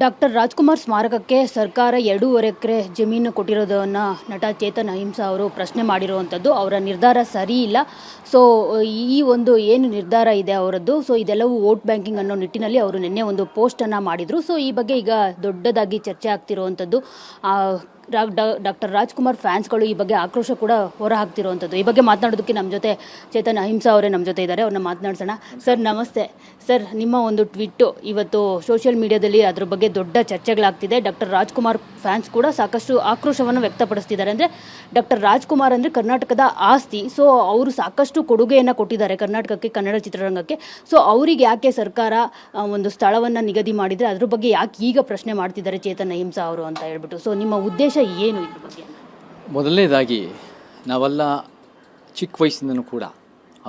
Doctor Rajkumar ಸ್ಮಾರಕಕ್ಕೆ ಸರ್ಕಾರ 2.5 ಎಕರೆ ಜಮೀನು ಕೊಟ್ಟಿರೋದನ್ನು ನಟ ಚೇತನ್ ಅಹಿಂಸಾ ಅವರು ಪ್ರಶ್ನೆ ಮಾಡಿರುವಂಥದ್ದು. ಅವರ ನಿರ್ಧಾರ ಸರಿ ಇಲ್ಲ. ಸೊ ಈ ಒಂದು ಏನು ನಿರ್ಧಾರ ಇದೆ ಅವರದ್ದು, ಸೊ ಇದೆಲ್ಲವೂ ವೋಟ್ ಬ್ಯಾಂಕಿಂಗ್ ಅನ್ನೋ ನಿಟ್ಟಿನಲ್ಲಿ ಅವರು ನಿನ್ನೆ ಒಂದು ಪೋಸ್ಟನ್ನು ಮಾಡಿದರು. ಸೊ ಈ ಬಗ್ಗೆ ಈಗ ದೊಡ್ಡದಾಗಿ ಚರ್ಚೆ ಆಗ್ತಿರುವಂಥದ್ದು. ಡಾಕ್ಟರ್ ರಾಜ್ಕುಮಾರ್ ಫ್ಯಾನ್ಸ್ಗಳು ಈ ಬಗ್ಗೆ ಆಕ್ರೋಶ ಕೂಡ ಹೊರ ಹಾಕ್ತಿರುವಂಥದ್ದು. ಈ ಬಗ್ಗೆ ಮಾತನಾಡೋದಕ್ಕೆ ನಮ್ಮ ಜೊತೆ ಚೇತನ್ ಅಹಿಂಸಾ ಅವರೇ ನಮ್ಮ ಜೊತೆ ಇದ್ದಾರೆ. ಅವ್ರನ್ನ ಮಾತನಾಡ್ಸೋಣ. ಸರ್ ನಮಸ್ತೆ. ಸರ್, ನಿಮ್ಮ ಒಂದು ಟ್ವೀಟು ಇವತ್ತು ಸೋಷಿಯಲ್ ಮೀಡಿಯಾದಲ್ಲಿ ಅದ್ರ ಬಗ್ಗೆ ದೊಡ್ಡ ಚರ್ಚೆಗಳಾಗ್ತಿದೆ. ಡಾಕ್ಟರ್ ರಾಜ್ಕುಮಾರ್ ಫ್ಯಾನ್ಸ್ ಕೂಡ ಸಾಕಷ್ಟು ಆಕ್ರೋಶವನ್ನು ವ್ಯಕ್ತಪಡಿಸ್ತಿದ್ದಾರೆ. ಅಂದರೆ ಡಾಕ್ಟರ್ ರಾಜ್ಕುಮಾರ್ ಅಂದರೆ ಕರ್ನಾಟಕದ ಆಸ್ತಿ. ಸೊ ಅವರು ಸಾಕಷ್ಟು ಕೊಡುಗೆಯನ್ನು ಕೊಟ್ಟಿದ್ದಾರೆ ಕರ್ನಾಟಕಕ್ಕೆ, ಕನ್ನಡ ಚಿತ್ರರಂಗಕ್ಕೆ. ಸೊ ಅವರಿಗೆ ಯಾಕೆ ಸರ್ಕಾರ ಒಂದು ಸ್ಥಳವನ್ನು ನಿಗದಿ ಮಾಡಿದರೆ ಅದ್ರ ಬಗ್ಗೆ ಯಾಕೆ ಈಗ ಪ್ರಶ್ನೆ ಮಾಡ್ತಿದ್ದಾರೆ ಚೇತನ್ ಅಹಿಂಸಾ ಅವರು ಅಂತ ಹೇಳ್ಬಿಟ್ಟು. ಸೊ ನಿಮ್ಮ ಉದ್ದೇಶ ಏನು ಇದ್ರ ಬಗ್ಗೆ? ಮೊದಲನೇದಾಗಿ ನಾವೆಲ್ಲ ಚಿಕ್ಕ ವಯಸ್ಸಿಂದನೂ ಕೂಡ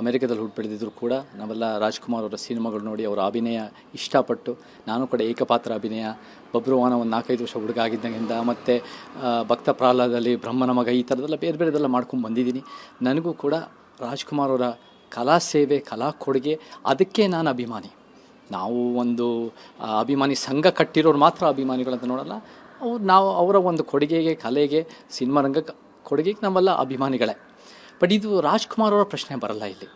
ಅಮೆರಿಕದಲ್ಲಿ ಹುಟ್ಟು ಕೂಡ ನಾವೆಲ್ಲ ರಾಜ್ಕುಮಾರ್ ಅವರ ಸಿನಿಮಾಗಳು ನೋಡಿ ಅವರ ಅಭಿನಯ ಇಷ್ಟಪಟ್ಟು, ನಾನು ಕೂಡ ಏಕಪಾತ್ರ ಅಭಿನಯ, ಬಬ್ರುವಾನ ಒಂದು 4-5 ವರ್ಷ ಹುಡುಗ ಆಗಿದ್ದಾಗಿಂದ, ಮತ್ತು ಭಕ್ತ ಪ್ರಹ್ಲಾದಲ್ಲಿ ಬ್ರಹ್ಮನ ಮಗ, ಈ ಥರದೆಲ್ಲ ಬೇರೆದೆಲ್ಲ ಮಾಡ್ಕೊಂಡು ಬಂದಿದ್ದೀನಿ. ನನಗೂ ಕೂಡ ರಾಜ್ಕುಮಾರ್ ಅವರ ಕಲಾ ಸೇವೆ, ಕಲಾ ಕೊಡುಗೆ, ಅದಕ್ಕೆ ನಾನು ಅಭಿಮಾನಿ. ನಾವು ಒಂದು ಅಭಿಮಾನಿ ಸಂಘ ಕಟ್ಟಿರೋರು ಮಾತ್ರ ಅಭಿಮಾನಿಗಳಂತ ನೋಡಲ್ಲ. ನಾವು ಅವರ ಒಂದು ಕೊಡುಗೆಗೆ, ಕಲೆಗೆ, ಸಿನಿಮಾ ರಂಗಕ್ಕೆ ಕೊಡುಗೆಗೆ ನಾವೆಲ್ಲ ಅಭಿಮಾನಿಗಳೇ. ಬಟ್ ಇದು ರಾಜ್ಕುಮಾರ್ ಅವರ ಪ್ರಶ್ನೆ ಬರಲ್ಲ ಇಲ್ಲಿ.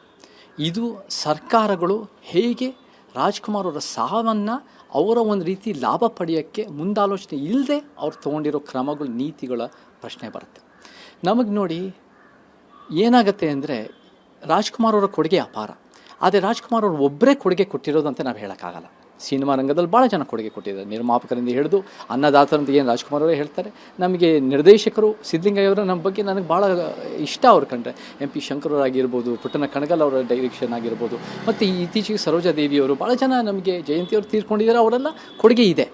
ಇದು ಸರ್ಕಾರಗಳು ಹೇಗೆ ರಾಜ್ಕುಮಾರ್ ಅವರ ಸಾವನ್ನು ಅವರ ಒಂದು ರೀತಿ ಲಾಭ ಪಡೆಯೋಕ್ಕೆ ಮುಂದಾಲೋಚನೆ ಇಲ್ಲದೆ ಅವ್ರು ತೊಗೊಂಡಿರೋ ಕ್ರಮಗಳು, ನೀತಿಗಳ ಪ್ರಶ್ನೆ ಬರುತ್ತೆ. ನಮಗೆ ನೋಡಿ ಏನಾಗುತ್ತೆ ಅಂದರೆ, ರಾಜ್ಕುಮಾರ್ ಅವರ ಕೊಡುಗೆ ಅಪಾರ. ಆದರೆ ರಾಜ್ಕುಮಾರ್ ಅವರು ಒಬ್ಬರೇ ಕೊಡುಗೆ ಕೊಟ್ಟಿರೋದು ಅಂತ ನಾವು ಹೇಳೋಕ್ಕಾಗಲ್ಲ. ಸಿನಿಮಾ ರಂಗದಲ್ಲಿ ಭಾಳ ಜನ ಕೊಡುಗೆ ಕೊಟ್ಟಿದ್ದಾರೆ. ನಿರ್ಮಾಪಕರಿಂದ ಹಿಡಿದು ಅನ್ನದಾತರಂತ ಏನು ರಾಜ್ಕುಮಾರ್ ಅವರೇ ಹೇಳ್ತಾರೆ. ನಮಗೆ ನಿರ್ದೇಶಕರು ಸಿದ್ಧಲಿಂಗಯ್ಯವರ ನಮ್ಮ ಬಗ್ಗೆ ನನಗೆ ಭಾಳ ಇಷ್ಟ. ಅವ್ರು ಕಂಡ್ರೆ MP ಶಂಕರವರಾಗಿರ್ಬೋದು, ಪುಟ್ಟನ ಕಣಗಲ್ ಅವರ ಡೈರೆಕ್ಷನ್ ಆಗಿರ್ಬೋದು, ಮತ್ತು ಇತ್ತೀಚೆಗೆ ಸರೋಜಾದೇವಿಯವರು, ಭಾಳ ಜನ ನಮಗೆ ಜಯಂತಿಯವರು ತೀರ್ಕೊಂಡಿದ್ದಾರೆ. ಅವರೆಲ್ಲ ಕೊಡುಗೆ ಇದೆ,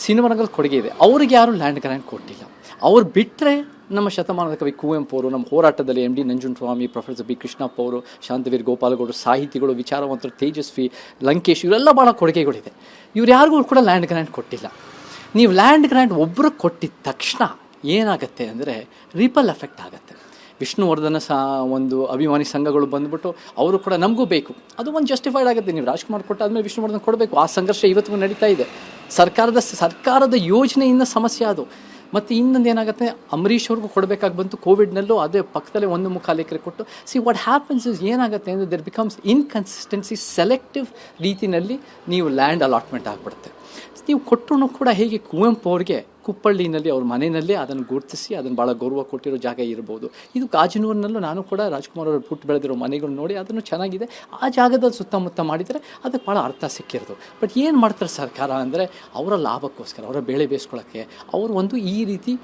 ಸಿನಿಮಾ ರಂಗದಲ್ಲಿ ಕೊಡುಗೆ ಇದೆ. ಅವ್ರಿಗೆ ಯಾರೂ ಲ್ಯಾಂಡ್ ಗ್ರ್ಯಾಂಟ್ ಕೊಟ್ಟಿಲ್ಲ. ಅವ್ರು ಬಿಟ್ಟರೆ ನಮ್ಮ ಶತಮಾನದ ಕವಿ ಕುವೆಂಪು ಅವರು, ನಮ್ಮ ಹೋರಾಟದಲ್ಲಿ MD Nanjundaswamy, professor B Krishnappa ಅವರು, ಶಾಂತವೀರ್ ಗೋಪಾಲಗೌಡರು, ಸಾಹಿತಿಗಳು, ವಿಚಾರವಂತರು, ತೇಜಸ್ವಿ, ಲಂಕೇಶ್, ಇವರೆಲ್ಲ ಭಾಳ ಕೊಡುಗೆಗಳಿದೆ. ಇವ್ರು ಯಾರಿಗೂ ಕೂಡ ಲ್ಯಾಂಡ್ ಗ್ರ್ಯಾಂಟ್ ಕೊಟ್ಟಿಲ್ಲ. ನೀವು ಲ್ಯಾಂಡ್ ಗ್ರ್ಯಾಂಟ್ ಒಬ್ಬರು ಕೊಟ್ಟಿದ್ದ ತಕ್ಷಣ ಏನಾಗುತ್ತೆ ಅಂದರೆ ರಿಪಲ್ ಎಫೆಕ್ಟ್ ಆಗುತ್ತೆ. ವಿಷ್ಣುವರ್ಧನ ಒಂದು ಅಭಿಮಾನಿ ಸಂಘಗಳು ಬಂದುಬಿಟ್ಟು ಅವರು ಕೂಡ ನಮಗೂ ಬೇಕು, ಅದು ಒಂದು ಜಸ್ಟಿಫೈಡ್ ಆಗುತ್ತೆ. ನೀವು ರಾಜ್ಕುಮಾರ್ ಕೊಟ್ಟಾದ್ಮೇಲೆ ವಿಷ್ಣುವರ್ಧನ್ ಕೊಡಬೇಕು. ಆ ಸಂಘರ್ಷ ಇವತ್ತಿಗೂ ನಡೀತಾ ಇದೆ. ಸರ್ಕಾರದ ಯೋಜನೆಯಿಂದ ಸಮಸ್ಯೆ ಅದು. ಮತ್ತು ಇನ್ನೊಂದು ಏನಾಗುತ್ತೆ, ಅಂಬರೀಷ್ ಅವ್ರಿಗೂ ಕೊಡಬೇಕಾಗಿ ಬಂತು ಕೋವಿಡ್ನಲ್ಲೂ, ಅದೇ ಪಕ್ಕದಲ್ಲೇ 1.25 ಎಕರೆ ಕೊಟ್ಟು. ವಾಟ್ ಹ್ಯಾಪನ್ಸ್ ಇಸ್, ಏನಾಗುತ್ತೆ ಅಂದರೆ ದೇರ್ ಬಿಕಮ್ಸ್ ಇನ್ಕನ್ಸಿಸ್ಟೆನ್ಸಿ. ಸೆಲೆಕ್ಟಿವ್ ರೀತಿಯಲ್ಲಿ ನೀವು ಲ್ಯಾಂಡ್ ಅಲಾಟ್ಮೆಂಟ್ ಆಗಿಬಿಡುತ್ತೆ. ನೀವು ಕೊಟ್ಟರು ಕೂಡ ಹೇಗೆ ಕುವೆಂಪು ಅವ್ರಿಗೆ ಕುಪ್ಪಳ್ಳಿನಲ್ಲಿ ಅವ್ರ ಮನೆಯಲ್ಲೇ ಅದನ್ನು ಗುರುತಿಸಿ ಅದನ್ನು ಭಾಳ ಗೌರವ ಕೊಟ್ಟಿರೋ ಜಾಗ ಇರ್ಬೋದು. ಇದು ಗಾಜನೂರಿನಲ್ಲೂ ನಾನು ಕೂಡ ರಾಜ್ಕುಮಾರ್ ಅವರು ಹುಟ್ಟು ಬೆಳೆದಿರೋ ಮನೆಗಳು ನೋಡಿ ಅದನ್ನು ಚೆನ್ನಾಗಿದೆ. ಆ ಜಾಗದಲ್ಲಿ ಸುತ್ತಮುತ್ತ ಮಾಡಿದರೆ ಅದಕ್ಕೆ ಭಾಳ ಅರ್ಥ ಸಿಕ್ಕಿರೋದು. ಬಟ್ ಏನು ಮಾಡ್ತಾರೆ ಸರ್ಕಾರ ಅಂದರೆ, ಅವರ ಲಾಭಕ್ಕೋಸ್ಕರ, ಅವರ ಬೆಳೆ ಬೇಯಿಸ್ಕೊಳ್ಳೋಕ್ಕೆ ಅವರು ಒಂದು ಈ ರೀತಿ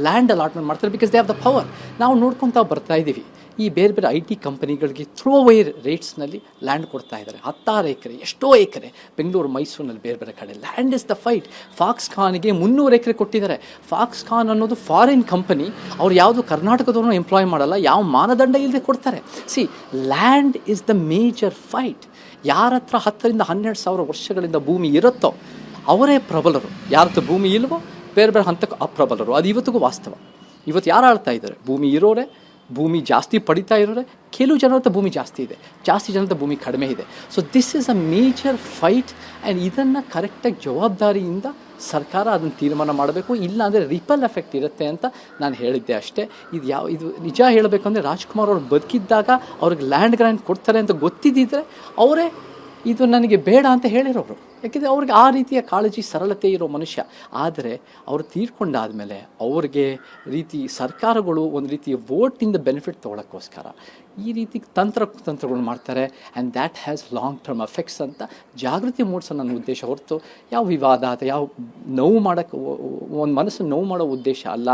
ಲ್ಯಾಂಡ್ ಅಲಾಟ್ಮೆಂಟ್ ಮಾಡ್ತಾರೆ. Because they have the power. ನಾವು ನೋಡ್ಕೊತಾ ಬರ್ತಾ ಇದ್ದೀವಿ, ಈ ಬೇರೆ IT ಕಂಪನಿಗಳಿಗೆ ಥ್ರೋ ಅವೇ ರೇಟ್ಸ್ನಲ್ಲಿ ಲ್ಯಾಂಡ್ ಕೊಡ್ತಾ ಇದ್ದಾರೆ. 16 ಎಕರೆ, ಎಷ್ಟೋ ಎಕರೆ, ಬೆಂಗಳೂರು, ಮೈಸೂರಿನಲ್ಲಿ ಬೇರೆ ಕಡೆ. Land is the fight. ಫಾಕ್ಸ್ಕಾನ್ಗೆ 300 ಎಕರೆ ಕೊಟ್ಟಿದ್ದಾರೆ. ಫಾಕ್ಸ್ಕಾನ್ ಅನ್ನೋದು ಫಾರಿನ್ ಕಂಪನಿ. ಅವ್ರು ಯಾವುದು ಕರ್ನಾಟಕದವ್ರನ್ನ ಎಂಪ್ಲಾಯ್ ಮಾಡಲ್ಲ, ಯಾವ ಮಾನದಂಡ ಇಲ್ಲದೆ ಕೊಡ್ತಾರೆ. Land is the major fight. ಯಾರ ಹತ್ರ 10ರಿಂದ 12,000 ವರ್ಷಗಳಿಂದ ಭೂಮಿ ಇರುತ್ತೋ ಅವರೇ ಪ್ರಬಲರು. ಯಾರ ಹತ್ರ ಭೂಮಿ ಇಲ್ವೋ ಬೇರೆ ಹಂತಕ್ಕೆ ಅಪ್ರಬಲರು. ಅದು ಇವತ್ತಿಗೂ ವಾಸ್ತವ. ಇವತ್ತು ಯಾರು ಆಳ್ತಾ ಇದ್ದಾರೆ? ಭೂಮಿ ಇರೋರೆ, ಭೂಮಿ ಜಾಸ್ತಿ ಪಡಿತಾ ಇರೋರೆ. ಕೆಲವು ಜನರ ಹತ್ರ ಭೂಮಿ ಜಾಸ್ತಿ ಇದೆ, ಜಾಸ್ತಿ ಜನರ ಹತ್ರ ಭೂಮಿ ಕಡಿಮೆ ಇದೆ. This is a major fight. And ಇದನ್ನು ಕರೆಕ್ಟಾಗಿ ಜವಾಬ್ದಾರಿಯಿಂದ ಸರ್ಕಾರ ಅದನ್ನು ತೀರ್ಮಾನ ಮಾಡಬೇಕು. ಇಲ್ಲ ಅಂದರೆ ರಿಪಲ್ ಎಫೆಕ್ಟ್ ಇರುತ್ತೆ ಅಂತ ನಾನು ಹೇಳಿದ್ದೆ ಅಷ್ಟೇ. ಇದು ನಿಜ ಹೇಳಬೇಕು ಅಂದರೆ, ರಾಜ್ಕುಮಾರ್ ಅವ್ರು ಬದುಕಿದ್ದಾಗ ಅವ್ರಿಗೆ ಲ್ಯಾಂಡ್ ಗ್ರ್ಯಾಂಟ್ ಕೊಡ್ತಾರೆ ಅಂತ ಗೊತ್ತಿದ್ದಿದ್ರೆ ಅವರೇ ಇದು ನನಗೆ ಬೇಡ ಅಂತ ಹೇಳಿರೋರು. ಯಾಕೆಂದರೆ ಅವ್ರಿಗೆ ಆ ರೀತಿಯ ಕಾಳಜಿ, ಸರಳತೆ ಇರೋ ಮನುಷ್ಯ. ಆದರೆ ಅವರು ತೀರ್ಕೊಂಡಾದಮೇಲೆ ಅವ್ರಿಗೆ ಸರ್ಕಾರಗಳು ಒಂದು ರೀತಿಯ ವೋಟಿಂದ ಬೆನಿಫಿಟ್ ತೊಗೊಳಕ್ಕೋಸ್ಕರ ಈ ರೀತಿ ತಂತ್ರಗಳು ಮಾಡ್ತಾರೆ. And that has long term effects ಅಂತ ಜಾಗೃತಿ ಮೂಡಿಸೋ ನನ್ನ ಉದ್ದೇಶ ಹೊರತು ಯಾವ ವಿವಾದ ಅಥವಾ ಯಾವ ನೋವು ಮಾಡೋಕ್ಕೆ, ಒಂದು ಮನಸ್ಸು ನೋವು ಮಾಡೋ ಉದ್ದೇಶ ಅಲ್ಲ.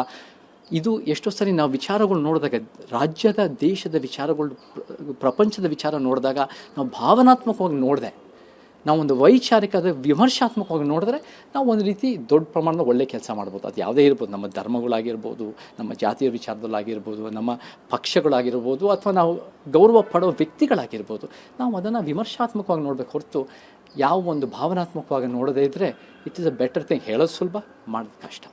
ಇದು ಎಷ್ಟೋ ಸರಿ ನಾವು ವಿಚಾರಗಳು ನೋಡಿದಾಗ, ರಾಜ್ಯದ, ದೇಶದ ವಿಚಾರಗಳು, ಪ್ರಪಂಚದ ವಿಚಾರ ನೋಡಿದಾಗ ನಾವು ಭಾವನಾತ್ಮಕವಾಗಿ ನೋಡಿದೆ, ನಾವೊಂದು ವೈಚಾರಿಕದ ವಿಮರ್ಶಾತ್ಮಕವಾಗಿ ನೋಡಿದ್ರೆ ನಾವು ಒಂದು ರೀತಿ ದೊಡ್ಡ ಪ್ರಮಾಣದ ಒಳ್ಳೆ ಕೆಲಸ ಮಾಡ್ಬೋದು. ಅದು ಯಾವುದೇ ಇರ್ಬೋದು, ನಮ್ಮ ಧರ್ಮಗಳಾಗಿರ್ಬೋದು, ನಮ್ಮ ಜಾತಿಯ ವಿಚಾರದಲ್ಲಾಗಿರ್ಬೋದು, ನಮ್ಮ ಪಕ್ಷಗಳಾಗಿರ್ಬೋದು, ಅಥವಾ ನಾವು ಗೌರವ ಪಡೋ ವ್ಯಕ್ತಿಗಳಾಗಿರ್ಬೋದು. ನಾವು ಅದನ್ನು ವಿಮರ್ಶಾತ್ಮಕವಾಗಿ ನೋಡಬೇಕು ಹೊರತು ಯಾವ ಒಂದು ಭಾವನಾತ್ಮಕವಾಗಿ ನೋಡದೇ ಇದ್ದರೆ it is a better thing. ಹೇಳೋದು ಸುಲಭ, ಮಾಡೋದು ಕಷ್ಟ.